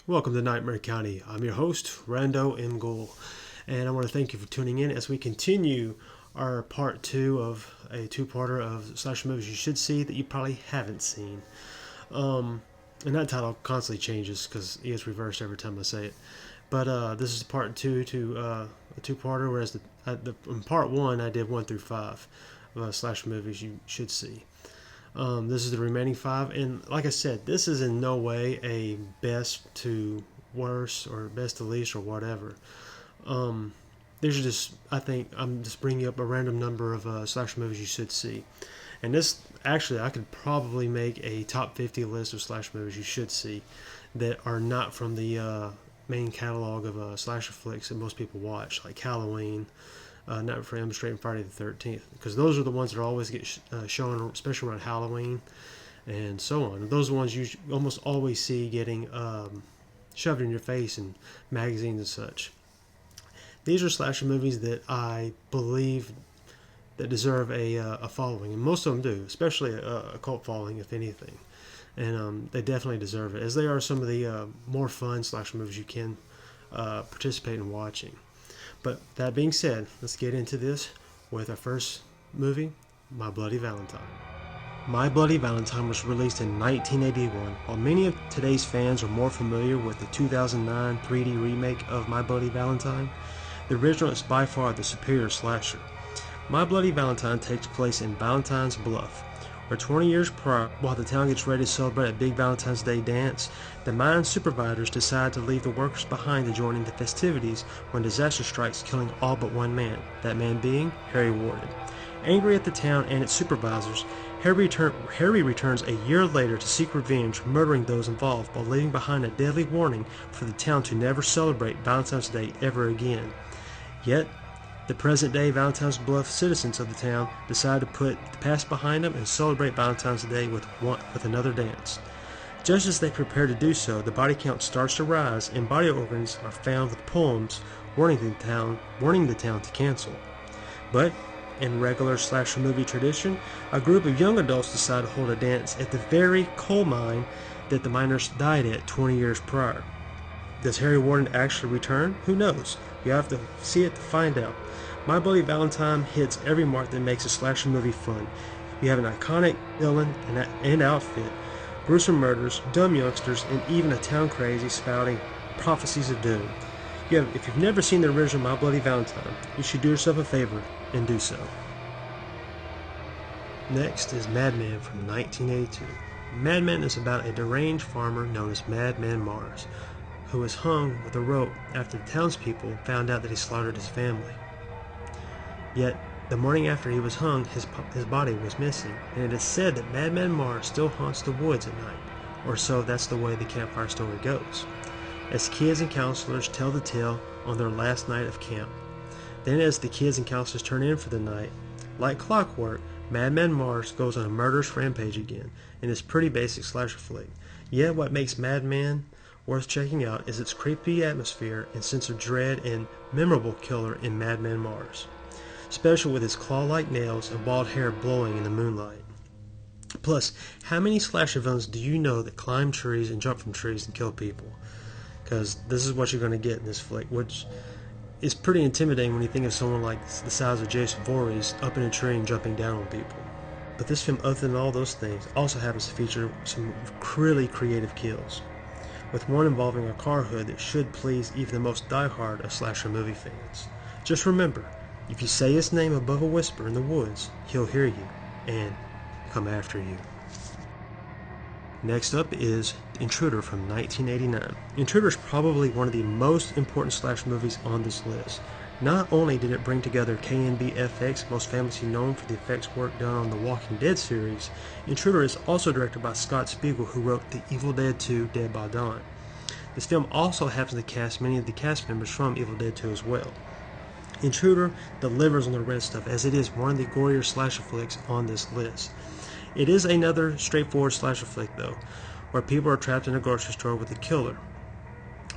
Welcome to Nightmare County. I'm your host, Rando M. Gould, and I want to thank you for tuning in as we continue our part 2 of a two-parter of slasher movies you should see that you probably haven't seen. And that title constantly changes because it gets reversed every time I say it. But this is part 2 to a two-parter, whereas in part 1 I did 1 through 5 slasher movies you should see. This is the remaining 5, and like I said, this is in no way a best to worst or best to least or whatever. These are just, I think, I'm just bringing up a random number of slasher movies you should see. And this, actually, I could probably make a top 50 list of slasher movies you should see that are not from the main catalog of slasher flicks that most people watch, like Halloween, Nightmare on Elm Street, and Friday the 13th, because those are the ones that always get shown, especially around Halloween and so on. Those are the ones you almost always see getting shoved in your face in magazines and such. These are slasher movies that I believe that deserve a following, and most of them do, especially a cult following, if anything. And they definitely deserve it, as they are some of the more fun slasher movies you can participate in watching. But that being said, let's get into this with our first movie, My Bloody Valentine. My Bloody Valentine was released in 1981. While many of today's fans are more familiar with the 2009 3D remake of My Bloody Valentine, the original is by far the superior slasher. My Bloody Valentine takes place in Valentine's Bluff, where 20 years prior, while the town gets ready to celebrate a big Valentine's Day dance, the mine supervisors decide to leave the workers behind to join in the festivities when disaster strikes, killing all but one man, that man being Harry Warden. Angry at the town and its supervisors, Harry returns a year later to seek revenge, murdering those involved while leaving behind a deadly warning for the town to never celebrate Valentine's Day ever again. Yet, the present-day Valentine's Bluff citizens of the town decide to put the past behind them and celebrate Valentine's Day with another dance. Just as they prepare to do so, the body count starts to rise, and body organs are found with poems warning the town to cancel. But, in regular slasher movie tradition, a group of young adults decide to hold a dance at the very coal mine that the miners died at 20 years prior. Does Harry Warden actually return? Who knows? You have to see it to find out. My Bloody Valentine hits every mark that makes a slasher movie fun. You have an iconic villain and outfit, gruesome murders, dumb youngsters, and even a town crazy spouting prophecies of doom. If you've never seen the original My Bloody Valentine, you should do yourself a favor and do so. Next is Madman from 1982. Madman is about a deranged farmer known as Madman Mars, who was hung with a rope after the townspeople found out that he slaughtered his family. Yet, the morning after he was hung, his body was missing, and it is said that Madman Mars still haunts the woods at night, or so that's the way the campfire story goes, as kids and counselors tell the tale on their last night of camp. Then as the kids and counselors turn in for the night, like clockwork, Madman Mars goes on a murderous rampage again, in this pretty basic slasher flick. Yet what makes Madman worth checking out is its creepy atmosphere and sense of dread and memorable killer in Madman Mars, especially with his claw-like nails and bald hair blowing in the moonlight. Plus, how many slasher villains do you know that climb trees and jump from trees and kill people? Because this is what you're going to get in this flick, which is pretty intimidating when you think of someone like the size of Jason Voorhees up in a tree and jumping down on people. But this film, other than all those things, also happens to feature some really creative kills, with one involving a car hood that should please even the most diehard of slasher movie fans. Just remember, if you say his name above a whisper in the woods, he'll hear you and come after you. Next up is Intruder from 1989. Intruder is probably one of the most important slasher movies on this list. Not only did it bring together KNB FX, most famously known for the effects work done on the Walking Dead series, Intruder is also directed by Scott Spiegel, who wrote The Evil Dead 2 Dead by Dawn. This film also happens to cast many of the cast members from Evil Dead 2 as well. Intruder delivers on the red stuff, as it is one of the gorier slasher flicks on this list. It is another straightforward slasher flick, though, where people are trapped in a grocery store with a killer.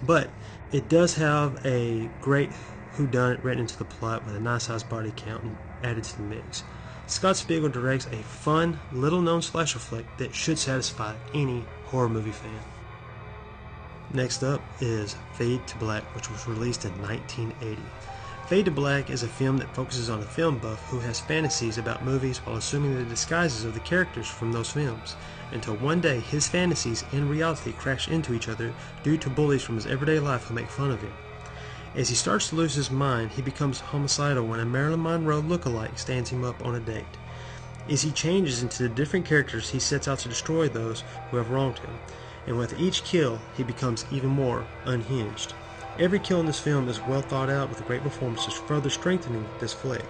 But it does have a great whodunit written into the plot with a nice sized body count added to the mix. Scott Spiegel directs a fun, little known slasher flick that should satisfy any horror movie fan. Next up is Fade to Black, which was released in 1980. Fade to Black is a film that focuses on a film buff who has fantasies about movies while assuming the disguises of the characters from those films, until one day his fantasies and reality crash into each other due to bullies from his everyday life who make fun of him. As he starts to lose his mind, he becomes homicidal when a Marilyn Monroe lookalike stands him up on a date. As he changes into the different characters, he sets out to destroy those who have wronged him, and with each kill, he becomes even more unhinged. Every kill in this film is well thought out with great performances, further strengthening this flick.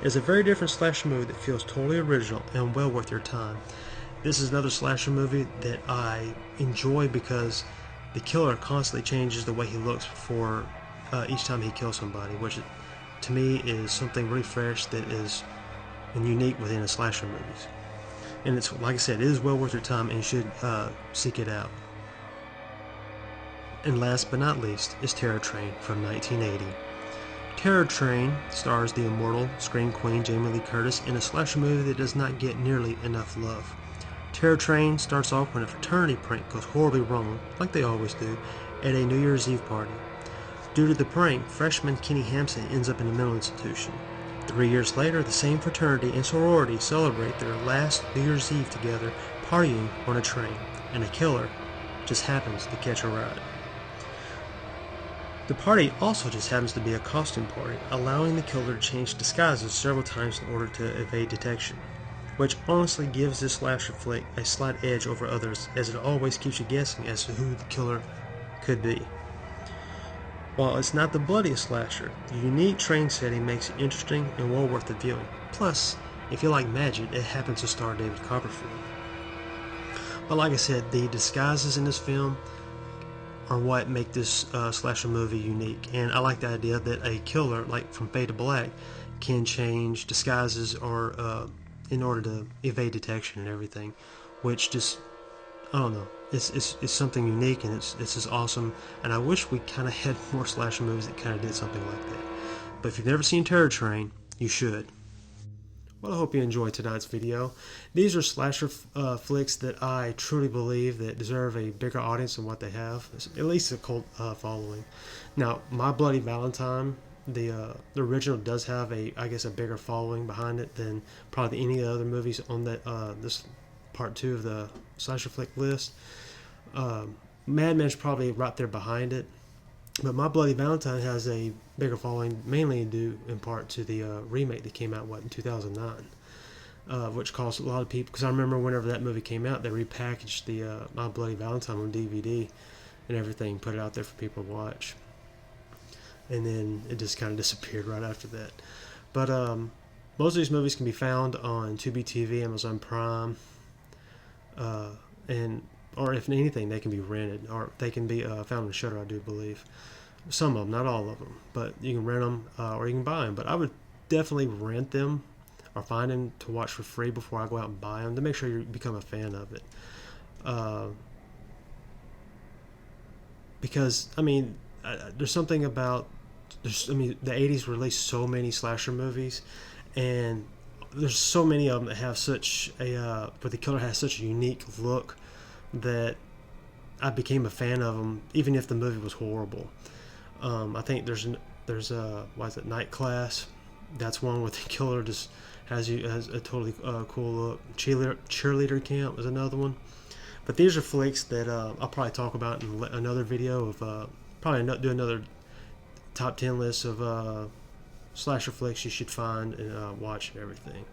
It is a very different slasher movie that feels totally original and well worth your time. This is another slasher movie that I enjoy because the killer constantly changes the way he looks before each time he kills somebody, which to me is something really fresh that is unique within a slasher movies. And it's, like I said, it is well worth your time and you should seek it out. And last but not least is Terror Train from 1980. Terror Train stars the immortal Scream Queen Jamie Lee Curtis in a slasher movie that does not get nearly enough love. Terror Train starts off when a fraternity prank goes horribly wrong, like they always do, at a New Year's Eve party. Due to the prank, freshman Kenny Hampson ends up in a mental institution. 3 years later, the same fraternity and sorority celebrate their last New Year's Eve together, partying on a train, and a killer just happens to catch a ride. The party also just happens to be a costume party, allowing the killer to change disguises several times in order to evade detection, which honestly gives this slasher flick a slight edge over others, as it always keeps you guessing as to who the killer could be. While it's not the bloodiest slasher, the unique train setting makes it interesting and well worth the viewing. Plus, if you like magic, it happens to star David Copperfield. But like I said, the disguises in this film are what make this slasher movie unique. And I like the idea that a killer, like from Fade to Black, can change disguises or in order to evade detection and everything, which just, I don't know, it's something unique, and it's just awesome. And I wish we kind of had more slasher movies that kind of did something like that. But if you've never seen Terror Train, you should. Well, I hope you enjoyed tonight's video. These are slasher flicks that I truly believe that deserve a bigger audience than what they have, at least a cult following. Now, My Bloody Valentine, the original, does have a bigger following behind it than probably any of the other movies on that this part 2 of the slasher flick list. Madman's probably right there behind it, but My Bloody Valentine has a bigger following, mainly due in part to the remake that came out in 2009, which caused a lot of people, because I remember whenever that movie came out, they repackaged the My Bloody Valentine on DVD and everything, put it out there for people to watch, and then it just kind of disappeared right after that. But most of these movies can be found on Tubi TV, Amazon Prime, or if anything, they can be rented, or they can be found on Shudder, I do believe. Some of them, not all of them, but you can rent them or you can buy them. But I would definitely rent them or find them to watch for free before I go out and buy them, to make sure you become a fan of it. Because I mean, there's something about the 80s released so many slasher movies, and there's so many of them that have such a where the killer has such a unique look that I became a fan of them, even if the movie was horrible. I think there's Night Class. That's one where the killer just has a totally cool look. Cheerleader Camp is another one. But these are flicks that I'll probably talk about in another video of probably do another top 10 list of slasher flicks you should find and watch and everything.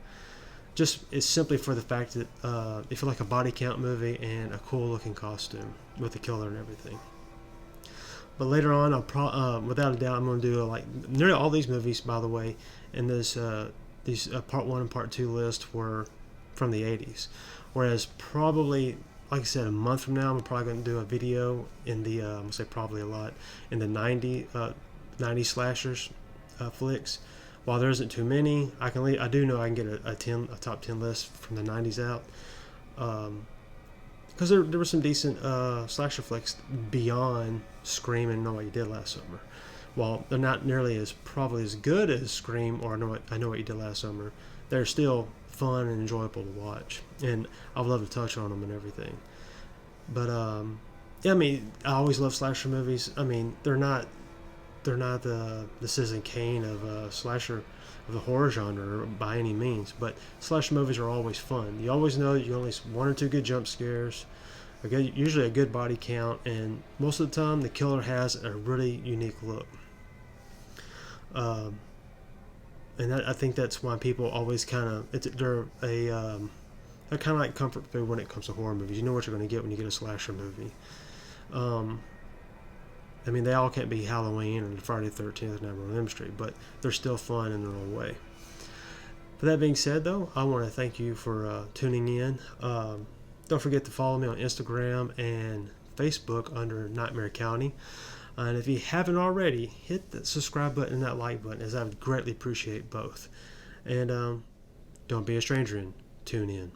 Just, it's simply for the fact that if you like a body count movie and a cool looking costume with the killer and everything. But later on, I'll without a doubt, I'm going to do nearly all these movies, by the way, in this these part 1 and part 2 list were from the 80s. Whereas probably, like I said, a month from now, I'm probably going to do a video in the I'm going to say probably a lot in the 90 slashers flicks. While there isn't too many, I do know I can get a top 10 list from the 90s out, because there were some decent slasher flicks beyond Scream and Know What You Did Last Summer. While they're not nearly probably as good as Scream or I Know What You Did Last Summer, they're still fun and enjoyable to watch, and I would love to touch on them and everything. But I mean, I always love slasher movies. I mean, they're not the Citizen Kane of slasher of the horror genre by any means, but slasher movies are always fun. You always know you only one or two good jump scares, usually a good body count, and most of the time the killer has a really unique look. Um, and I think that's why people always kind of they're kind of like comfort food when it comes to horror movies. You know what you're going to get when you get a slasher movie. Um, I mean, they all can't be Halloween or Friday the 13th or Nightmare on Elm Street, but they're still fun in their own way. But that being said, though, I want to thank you for tuning in. Don't forget to follow me on Instagram and Facebook under Nightmare County. And if you haven't already, hit that subscribe button and that like button, as I would greatly appreciate both. And don't be a stranger and tune in.